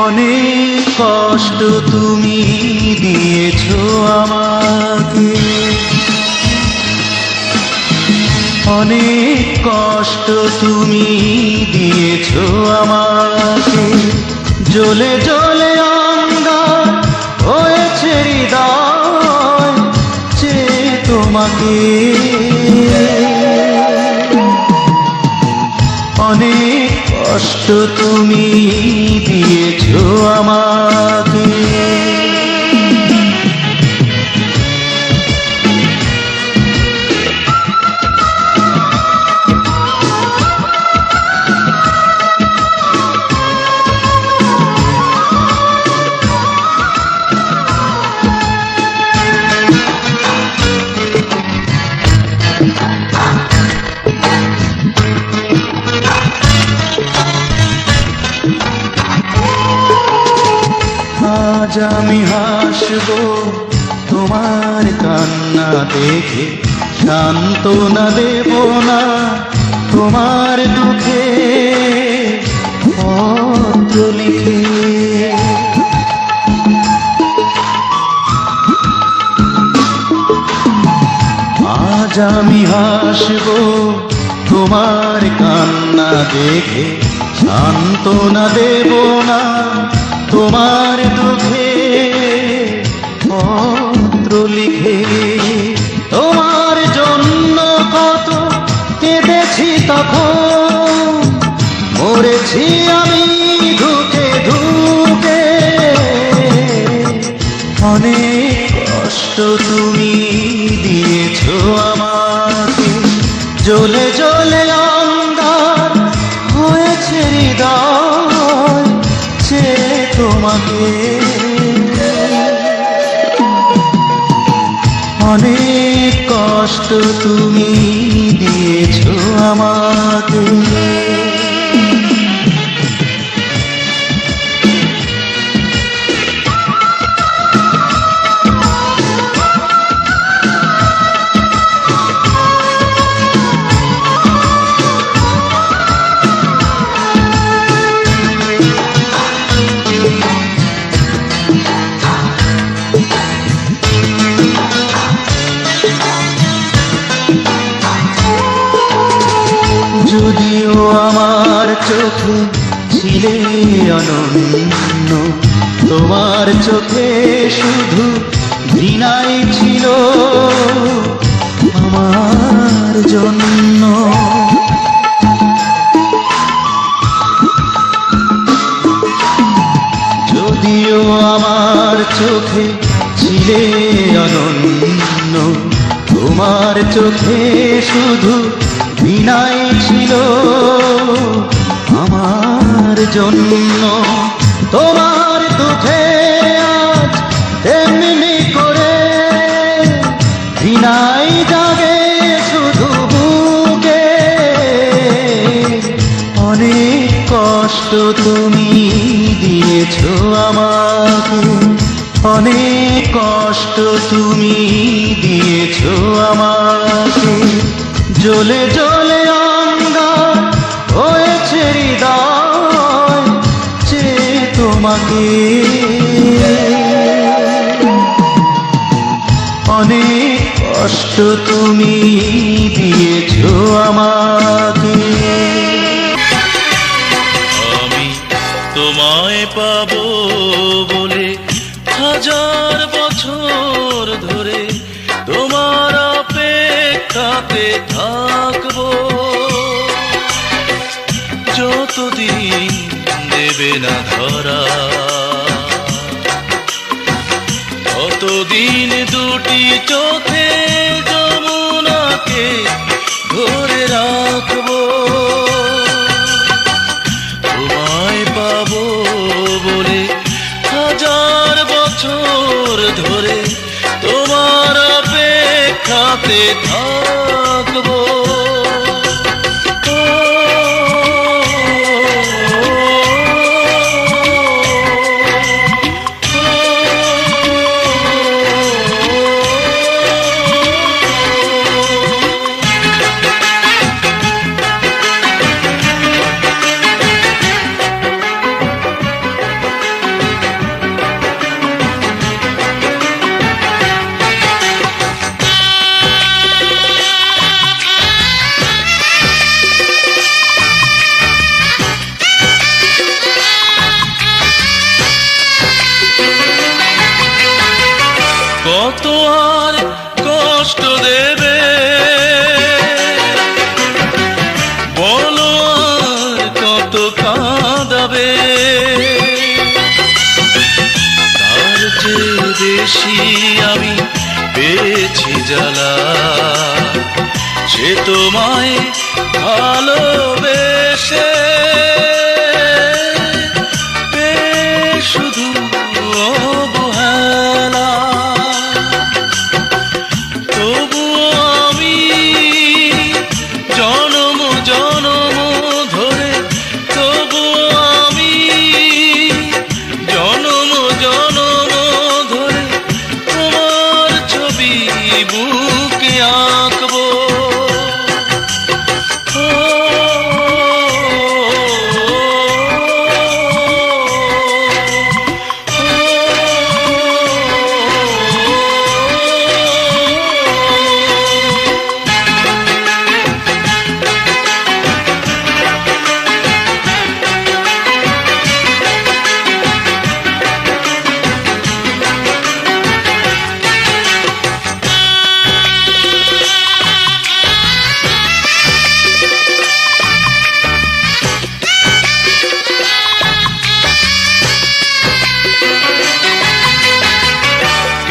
অনেক কষ্ট তুমি দিয়েছো আমাকে, অনেক কষ্ট তুমি দিয়েছো আমাকে। জ্বলে জ্বলে অন্ধকার হয়েছে হৃদয়, চেয়ে তোমাকে। অনেক কষ্ট তুমি দিয়েছো আমাকে। আজ আমি হাসবো তোমার কান্না দেখে, সান্ত্বনা দেব না তোমার দুঃখে পত্র লিখে। আজ আমি হাসবো তোমার কান্না দেখে, সান্ত্বনা দেব না তোমার দুঃখে পত্র লিখে। তোমার জন্য কত কেঁদেছি তখন, মরেছি আমি ধুকে ধুকে। অনেক কষ্ট তুমি দিয়েছো আমাকে, জ্বলে জ্বলে অন্ধকার হয়েছে হৃদয়, চেয়ে তোমাকে। অনেক কষ্ট তুমি দিয়েছো আমাকে। যদিও আমার চোখে ছিলে অনন্য, তোমার চোখে শুধু ঘৃণাই ছিল আমার জন্য। যদিও আমার চোখে ছিলে অনন্য, তোমার চোখে শুধু ঘৃণাই ছিল আমার জন্য। তোমার দুঃখে আজ তেমনি করে ঘৃণাই জাগে শুধু বুকে। অনেক কষ্ট তুমি দিয়েছো আমাকে, অনেক কষ্ট তুমি দিয়েছো আমাকে। জ্বলে জ্বলে অন্ধকার হয়েছে হৃদয়, চেয়ে তোমাকে। অনেক কষ্ট তুমি দিয়েছো আমাকে। আমি তোমায় পাবো বলে হাজার বছর ধরে তোমার অপেক্ষাতে থাকবো, যতদিন দেবে না ধরা ততদিন দুটি চোখে যমুনাকে ধরে রাখবো। তোমায় পাবো বলে হাজার বছর ধরে তোমার অপেক্ষাতে থাকবো। কত আর কষ্ট দেবে বলো, আর কত কাঁদাবে, তার চেয়ে বেশি আমি পেয়েছি জ্বালা, সে তোমায় ভালোবেসে শুধু অবহেলা। তবুও আমি জনম জনম ধরে, তবুও আমি জনম জনম ধরে তোমার ছবি বুকে আঁকবো।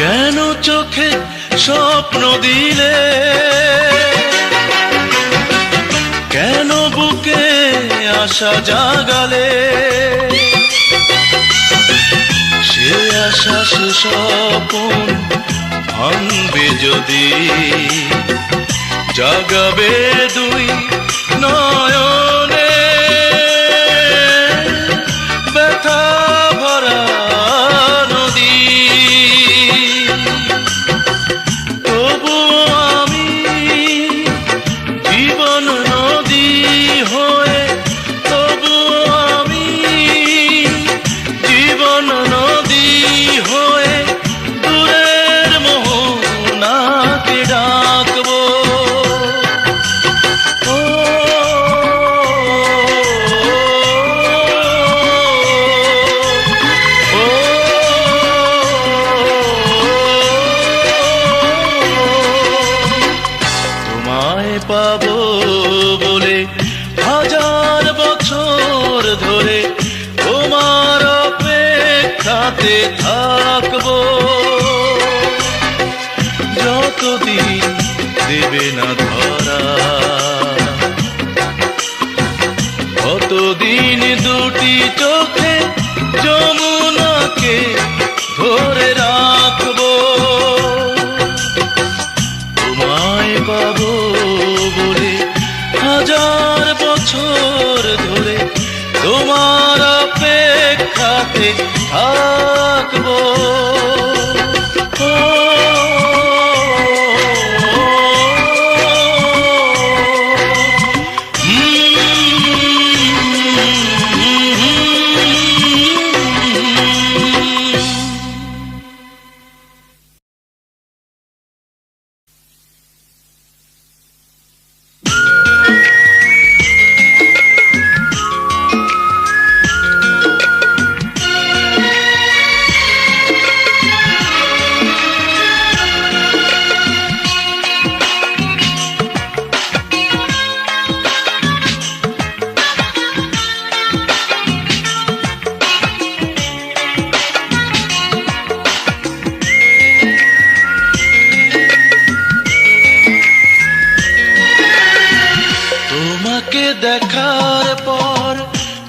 কেন চোখে স্বপ্ন দিলে, কেন বুকে আশা জাগালে, সে আশা সে স্বপন ভাঙবে যদি, জাগাবে দুই নয়নে ব্যথা ভরা নদী। তবুও আমি জীবন নদী হয়ে, তবুও আমি জীবন নদী হয়ে দূরের মোহনাকে ডাকবো। তোমায় পাবো বলে হাজার বছর ধরে তোমার অপেক্ষাতে থাকবো। যতদিন দেবে না ধরা, ততদিন দুটি চোখে যমুনাকে ধরে রাখবো। তোমায় পাবো বলে হাজার বছর ধরে তোমার অপেক্ষাতে থাকবো। দেখার পর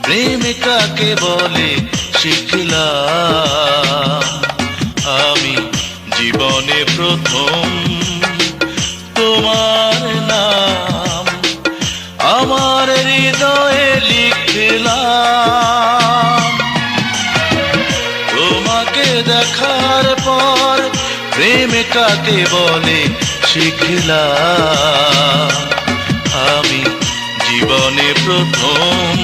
প্রেম কাকে বলে শিখলাম আমি প্রথম তোমার নাম আমার হৃদয়ে লিখলাম। তোমাকে দেখার পর প্রেম কাকে বলে শিখলাম। আমি জীবনে প্রথম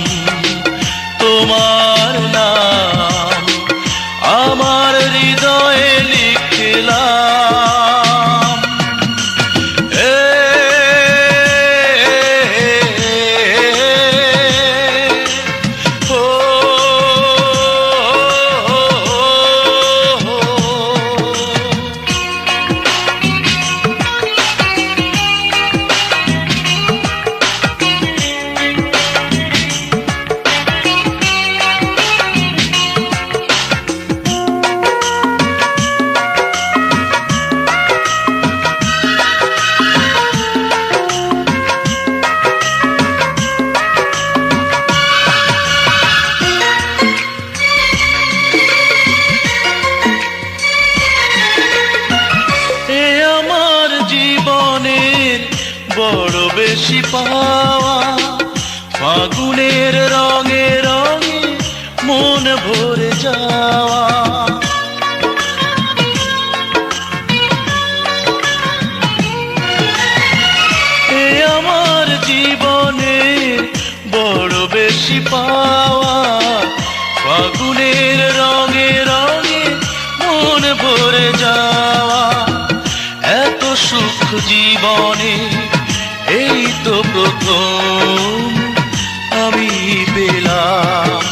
তোমার নাম আমার হৃদয়ে লিখলাম। বড় বেশি পাওয়া ফাগুনের রঙে রঙে মন ভরে যাওয়া। এ আমার জীবনে বড় বেশি পাওয়া ফাগুনের রঙে রঙে মন ভরে যাওয়া। এত সুখ জীবনে এই তো প্রথম আমি পেলাম।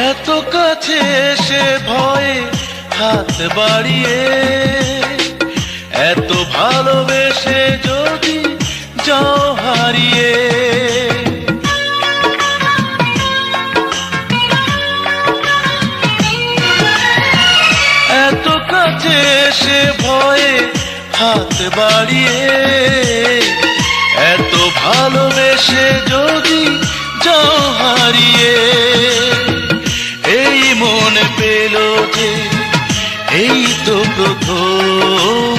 এত কাছে এসে ভয়ে হাত বাড়িয়ে এত ভালোবেসে যদি যাও হারিয়ে। এত কাছে এসে ভয়ে হাত বাড়িয়ে এত ভালোবেসে যদি যাও হারিয়ে। এই মন পেল যে এই তো প্রথম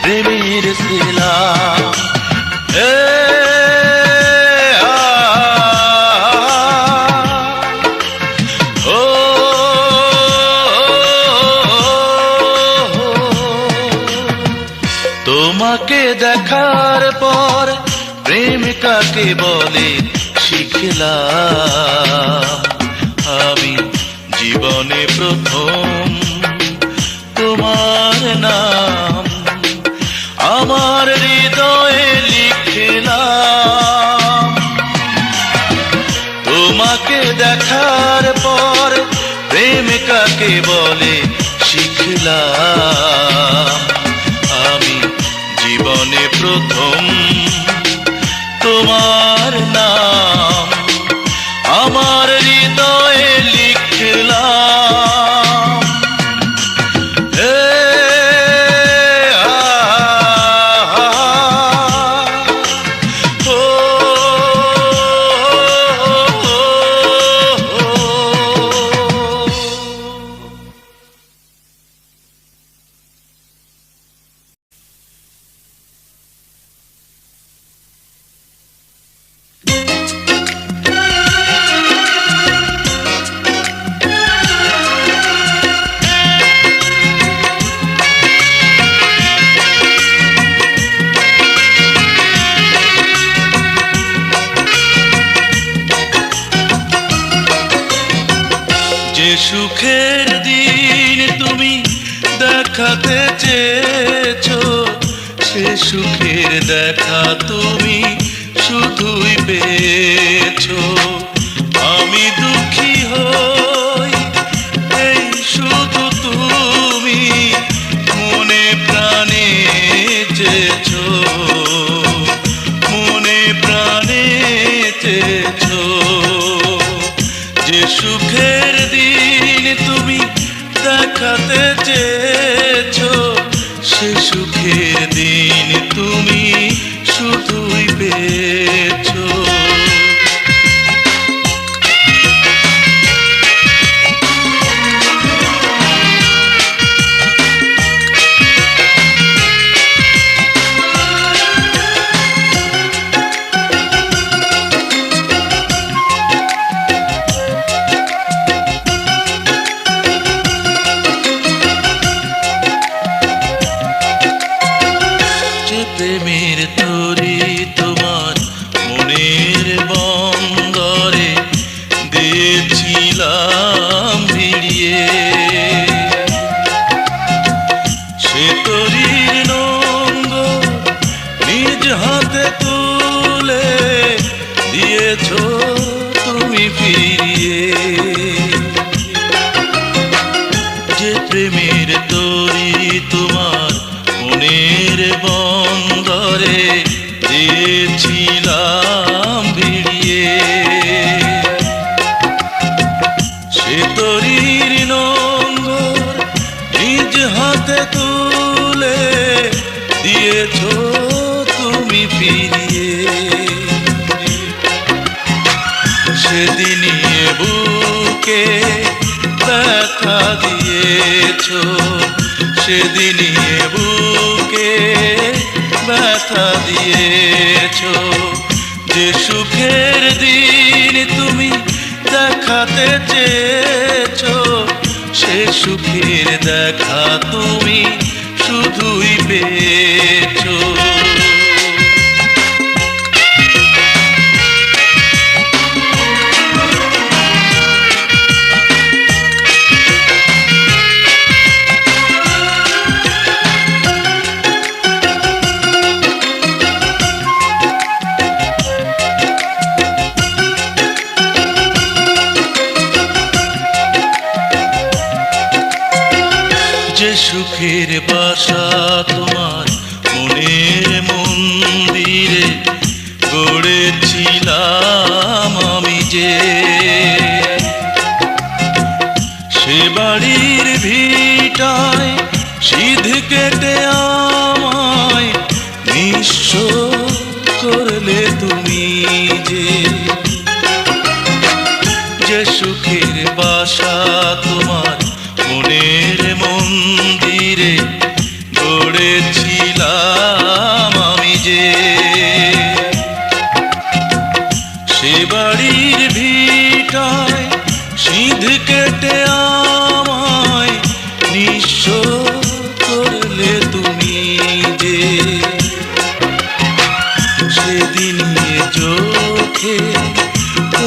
প্রেমের শিলা। তোমাকে দেখার পর প্রেম কাকে বলে শিখলাম। আমি জীবনে প্রথম তোমার নাম আমার হৃদয়ে লিখলাম। তোমাকে দেখার পর প্রেম কাকে বলে শিখলাম। আমি জীবনে প্রথম তোমার নাম আমার হৃদয়ে লিখলাম। যে সুখের দিন তুমি দেখাতে চেয়েছো সে সুখের দেখা তুমি শুধুই পেয়েছো। আমি দুঃখী হই এই শুধু তুমি মনে প্রাণে চেয়েছো, মনে প্রাণে চেয়েছো। যে সুখের দিন তুমি দেখাতে চেয়েছো, সে সুখের দিন তুমি শুধুই পেয়েছো। যে প্রেমের তরি তোমার মনের বন্দরে দিয়েছিলাম ভিড়িয়ে, সে তরির নোঙ্গর নিজ হাতে তুলে দিয়েছো তুমি ফিরিয়ে। যে প্রেমের তরি তোমার মনের বন্দরে দিয়েছিলাম ভিড়িয়ে, সে তরির নোঙ্গর নিজ হাতে তুলে দিয়েছো তুমি ফিরিয়ে। সেদিনই এ বুকে ব্যথা দিয়েছো, সেদিনই এ বুকে ব্যথা দিয়েছো। যে সুখের দিন তুমি দেখাতে চেয়েছো, সে সুখের দেখা তুমি শুধুই পেয়েছো। যে সুখের বাসা তোমার মনের মন্দিরে গড়েছিলাম আমি যে, সে বাড়ির ভিটায় সিঁধ কেটে আমায় নিঃস্ব করলে তুমি যে। যে সুখের বাসা তোমার মনের মন্দিরে গড়েছিলাম আমি যে, সে বাড়ির ভিটায় সিঁধ কেটে আমায় নিঃস্ব করলে তুমি যে। সেদিন এ চোখে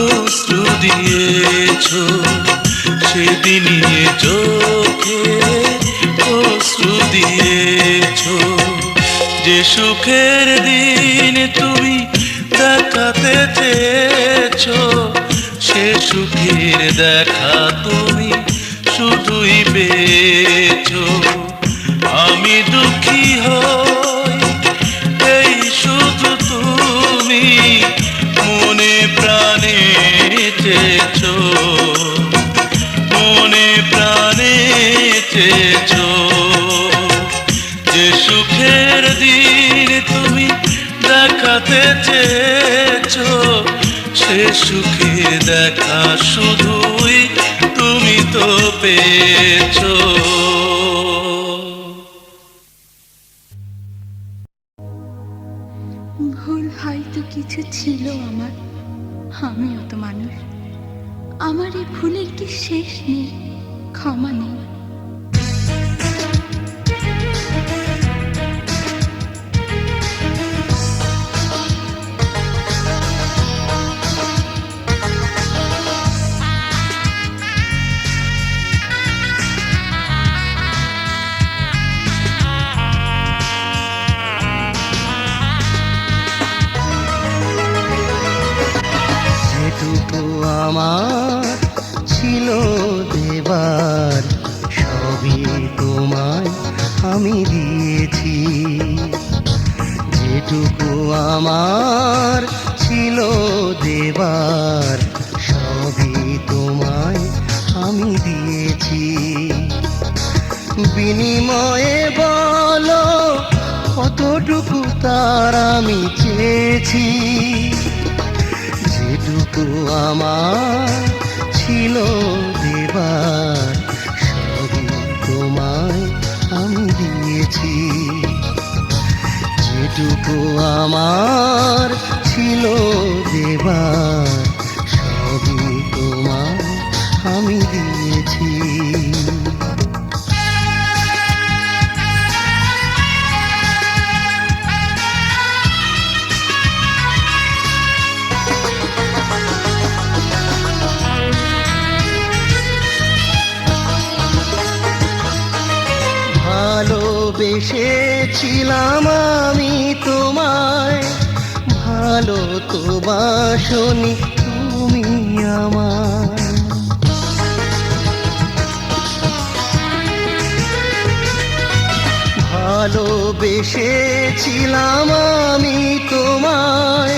অশ্রু দিয়েছো, সেদিন এ চোখে অশ্রু দিয়েছো। যে সুখের দিন তুমি দেখাতে চেয়েছো, সে সুখের দেখা তুমি শুধুই পেয়েছো। আমি দুঃখী হই এই শুধু তুমি মনে প্রাণে চেয়েছো, মনে প্রাণে চেয়েছো। যে সুখের দিন তুমি দেখাতে চেয়েছো, সে সুখের দেখা শুধুই তুমি তো পেয়েছো। ভুল হয়তো কিছু ছিল আমার, আমিও তো মানুষ। আমার এই ভুলের কি শেষ নেই, ক্ষমা নেই। আমি দিয়েছি। যেটুকু আমার ছিল দেবার সবই তোমায় আমি দিয়েছি। বিনিময়ে বলো কতটুকু তার আমি চেয়েছি। যেটুকু আমার ছিল দেবার সবই তোমায় আমি দিয়েছি। যেটুকু আমার ছিল দেবার সবই তোমায় আমি দিয়েছি। ভালোবেসেছিলাম আমি তোমায়, ভালো তো বাসনি তুমি আমায়। ভালোবেসেছিলাম আমি তোমায়,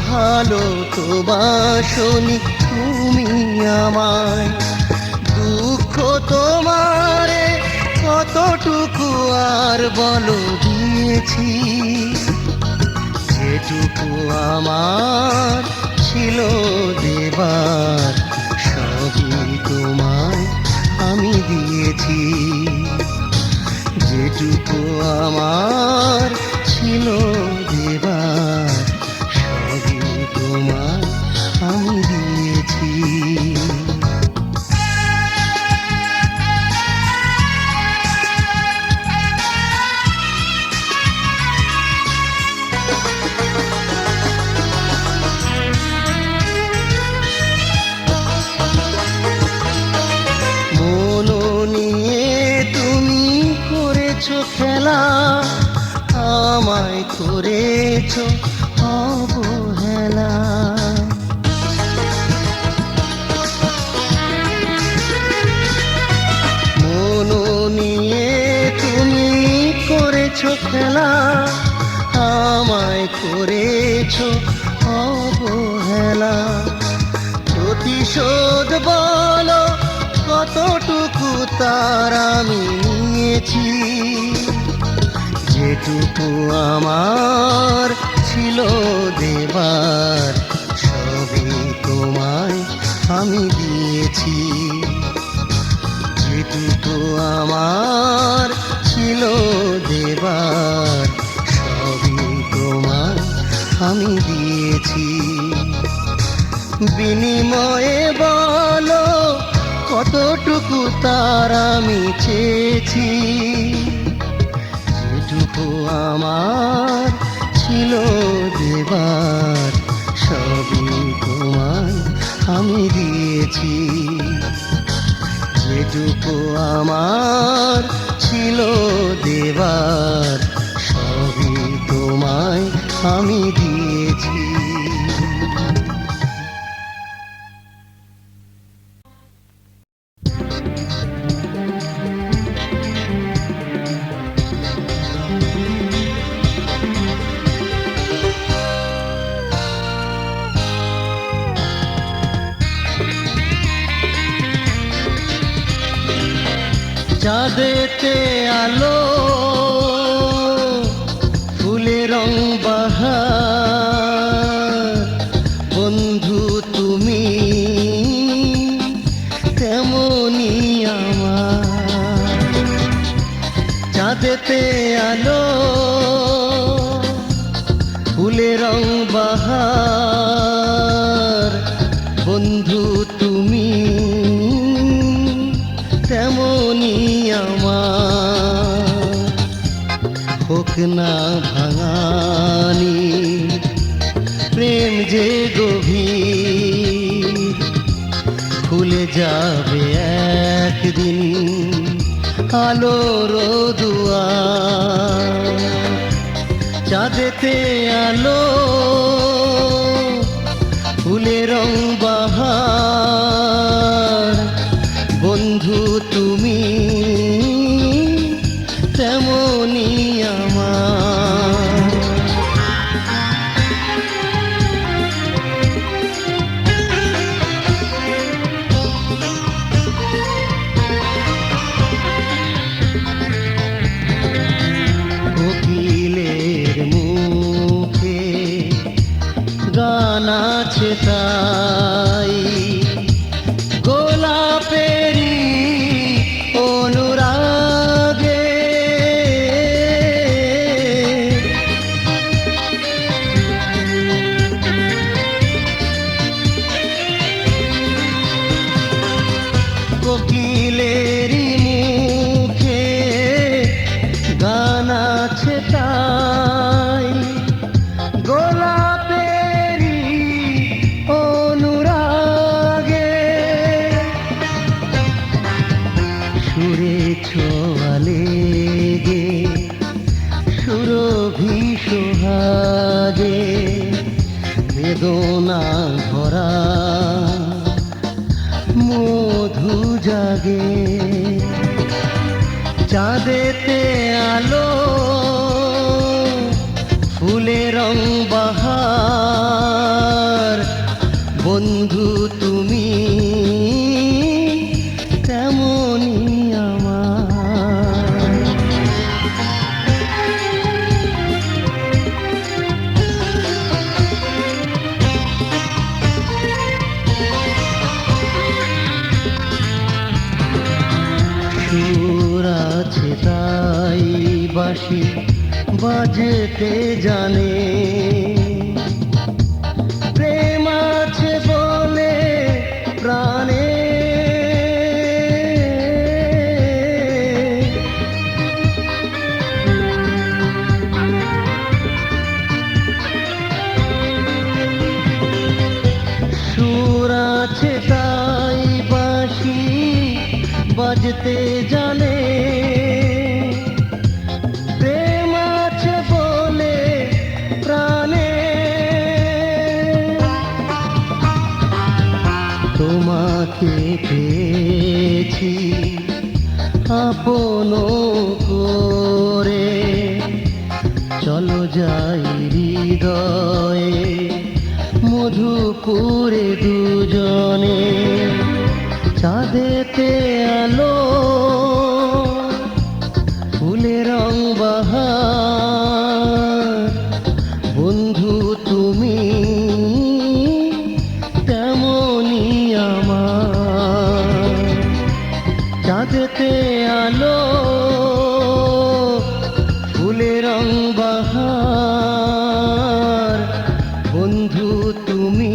ভালো তো বাসনি তুমি আমায়। দুঃখ তোমারে কতটুকু আর বলো দিয়েছি। যেটুকু আমার ছিল দেবার সবই তোমায় আমি দিয়েছি। যেটুকু আমার ছিল দেবার সবই তোমায় আমি দিয়েছি। খেলা আমায় করেছো অবহেলা। মন নিয়ে তুমি করেছো খেলা, আমায় করেছো অবহেলা। প্রতিশোধ বলো কতটুকু তার আমি নিয়েছি। যেটুকু আমার ছিল দেবার সবই তোমায় আমি দিয়েছি। যেটুকু আমার ছিল দেবার সবই তোমায় আমি দিয়েছি। বিনিময়ে বলো কতটুকু তার আমি চেয়েছি। যেটুকু আমার ছিল দেবার সবই তোমায় আমি দিয়েছি। যেটুকু আমার ছিল দেবার সবই তোমায় আমি দিয়েছি। চাঁদেতে আলো ফুলের রং বাহার, বন্ধু তুমি তেমনি আমার। চাঁদেতে আলো ফুলের রং বাহার, বন্ধু তুমি তেমনি আমার। হোক না ভাঙানি প্রেম যে গভীর, খুলে যাবে একদিন আলোর দুয়ার। চাঁদেতে আলো ফুলের রং বাহার, বন্ধু তুমি তেমন ছোঁয়ালে গে সুরভি সোহাগে বেদনা ভরা মধু জাগে চাঁদেতে আলো ফুলের রং বাহার বন্ধু তুমি তেমনি আমার সুর আছে তাই বাঁশি বাজতে জানে প্রেম আছে বলে প্রাণে সুর আছে তাই বাঁশি বাজতে জানে প্রেম আছে বলে প্রাণে তোমাকে পেয়েছি আপন করে চলো যাই হৃদয়ে মধুপুরে দুজনে চাঁদেতে আলো ফুলের রং বাহার বন্ধু তুমি তেমনি আমার চাঁদেতে আলো ফুলের রং বাহার বন্ধু তুমি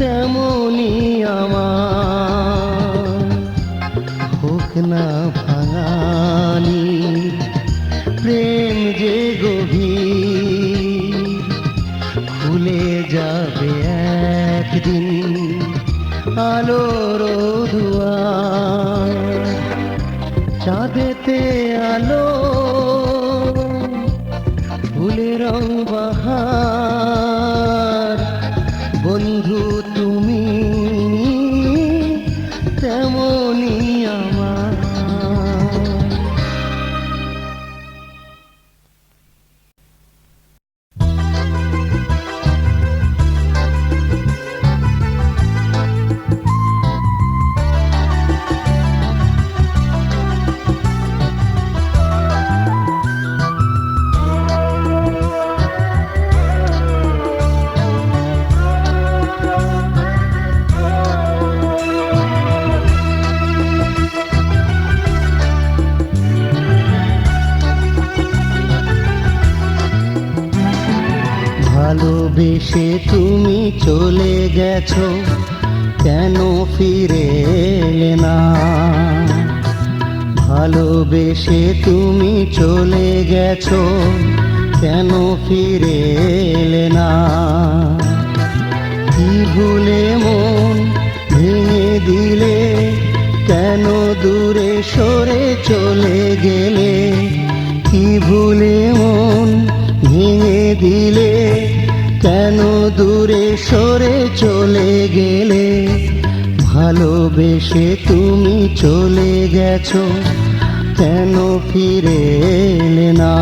তেমনি আমার হোক না ভাঙানি প্রেম যে গভীর খুলে যাবে একদিন আলোর দুয়ার চাঁদেতে আলো ফুলের রং বাহার বন্ধু তুমি তেমনি আমার ভালোবেসে তুমি চলে গেছো কেন ফিরে এলে না ভালোবেসে তুমি চলে গেছো কেন ফিরে এলে না কি ভুলে মন ভেঙে দিলে কেন দূরে সরে চলে গেলে কি ভুলে মন ভেঙে দিলে কেন দূরে সরে চলে গেলে ভালোবেসে তুমি চলে গেছো কেন ফিরে এলে না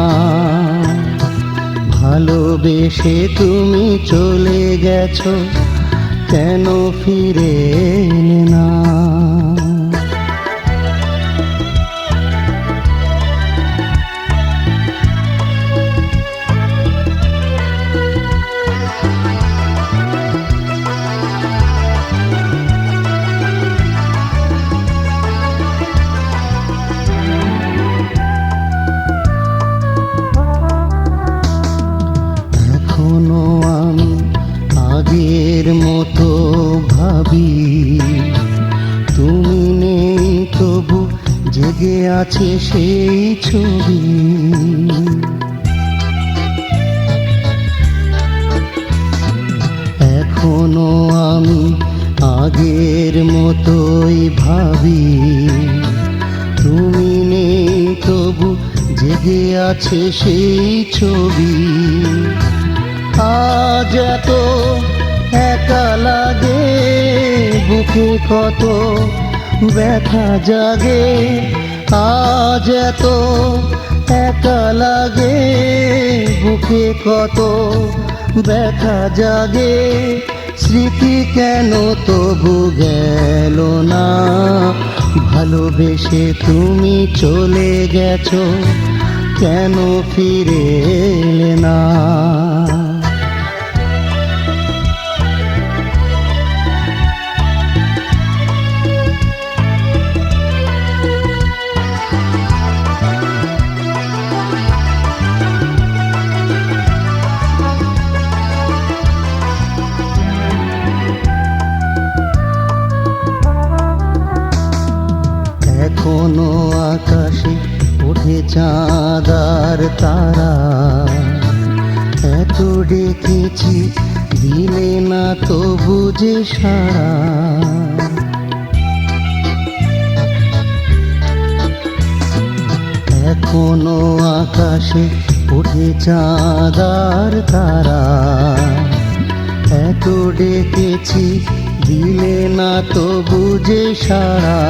ভালোবেসে তুমি চলে গেছো কেন ফিরে এলে না এখনো আমি আগের মতো ভাবি তুমি নেই তবু জেগে আছে সেই ছবি এখনো আমি আগের মতোই ভাবি, তুমি নেই তবু জেগে আছে সেই ছবি। আজ এত একা লাগে, বুকে কত ব্যথা জাগে। আজ এত একা লাগে, বুকে কত ব্যথা জাগে। স্মৃতি কেন তবু গেল না, ভালোবেসে তুমি চলে গেছো, কেন ফিরে এলে না? এখনো আকাশে ওঠে চাঁদ আর তারা, এত ডেকেছি দিলে না তবু যে সাড়া। এখনো আকাশে ওঠে চাঁদ আর তারা, এত ডেকেছি দিলে না তবু যে সাড়া।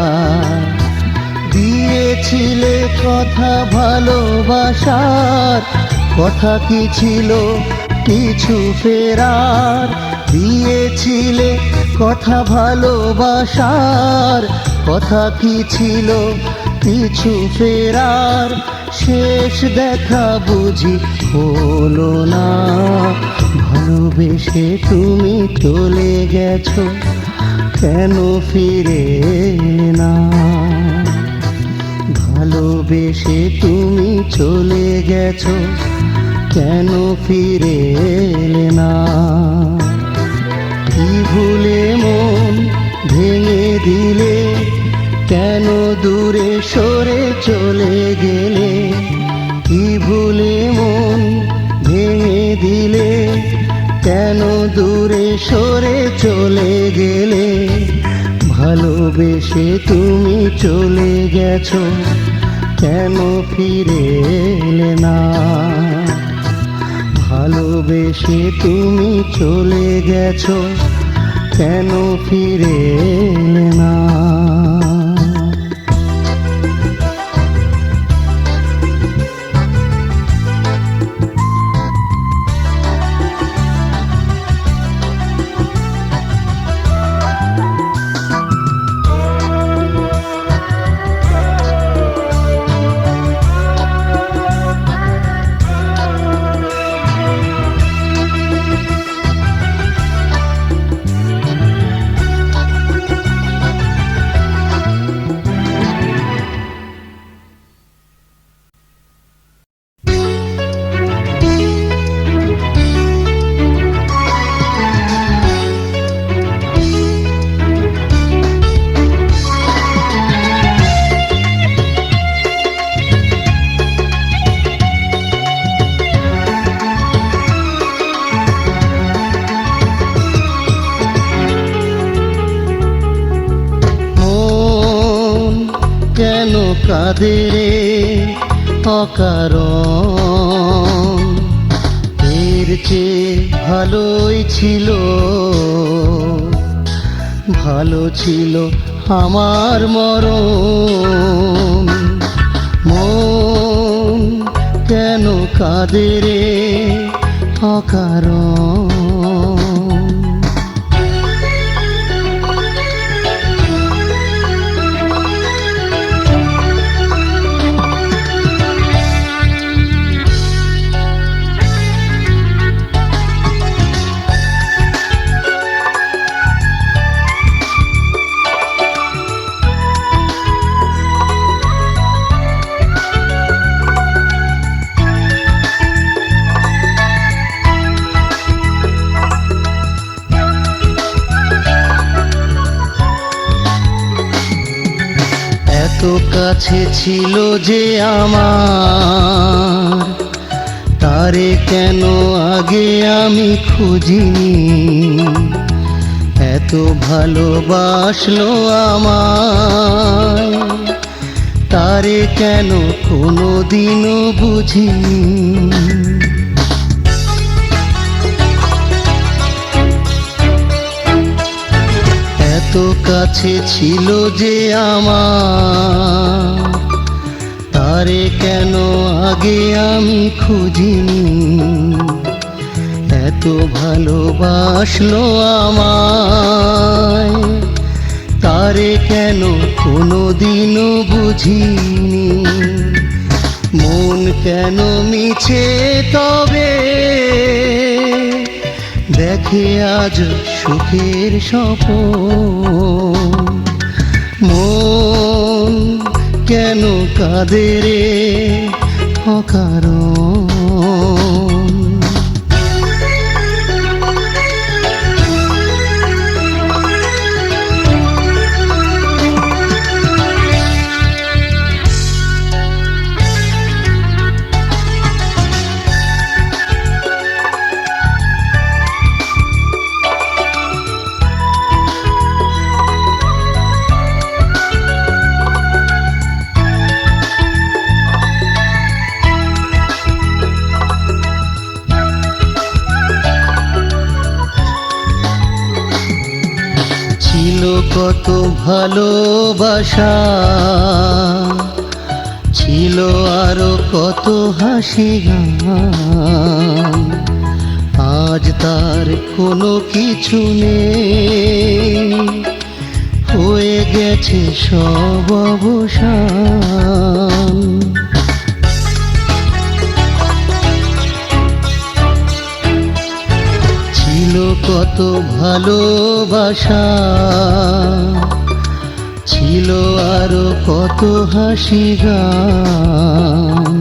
দিয়েছিলে কথা ভালোবাসার, কথা কি ছিল কিছু ফেরার? দিয়েছিলে কথা ভালোবাসার, কথা কি ছিল কিছু ফেরার? শেষ দেখা বুঝি হলো না, ভালোবেসে তুমি চলে গেছো, কেন ফিরে এলে না? ভালোবেসে তুমি চলে গেছো, কেন ফিরে এলে না? কি ভুলে মন ভেঙে দিলে, কেন দূরে সরে চলে গেলে? কি ভুলে মন ভেঙে দিলে, কেন দূরে সরে চলে গেলে? ভালোবেসে তুমি চলে গেছো, কেন ফিরে এলে না? ভালোবেসে তুমি চলে গেছো, কেন ফিরে এলে না? কেন কাঁদে রে অকারণ? এর চেয়ে ভালোই ছিল, ভালো ছিল আমার মরণ। মন কেন কাঁদে রে অকারণ? এত কাছে ছিল যে আমার, তারে কেন আগে আমি খুঁজিনি? এত ভালোবাসলো আমায়, তারে কেন কোনোদিনও বুঝিনি। এত কাছে ছিল যে আমার, তারে কেন আগে আমি খুঁজিনি। এত ভালোবাসলো আমায়, তারে কেন কোনোদিনও বুঝিনি। মন কেন মিছে তবে দেখে আজ সুখের স্বপন। মন কেন কাঁদে রে অকারণ। ছিল কত ভালোবাসা, ছিল আরো কত হাসি গান। আজ তার কোনো কিছু নেই, হয়ে গেছে সব অবসান। ছিল কত ভালোবাসা, ছিল আরো কত হাসি গান।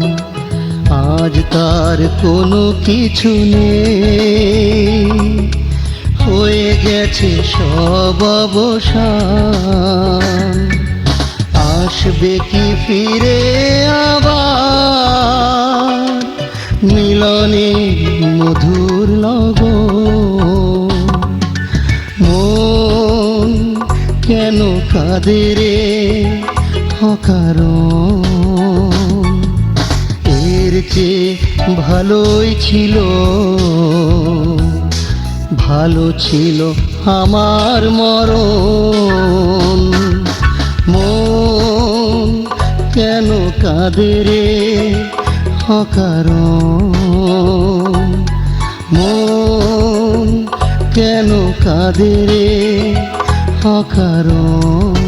আজ তার কোনো কিছু নেই, হয়ে গেছে সব অবসান। আসবে কি ফিরে আবার মিলনের মধুর লগন। মন কেন কাঁদে রে অকারণ। এর চেয়ে ভালোই ছিল, ভালো ছিল আমার মরণ। মন কেন কাঁদে রে অকারণ। মন কেন কাঁদে রে অকারণ।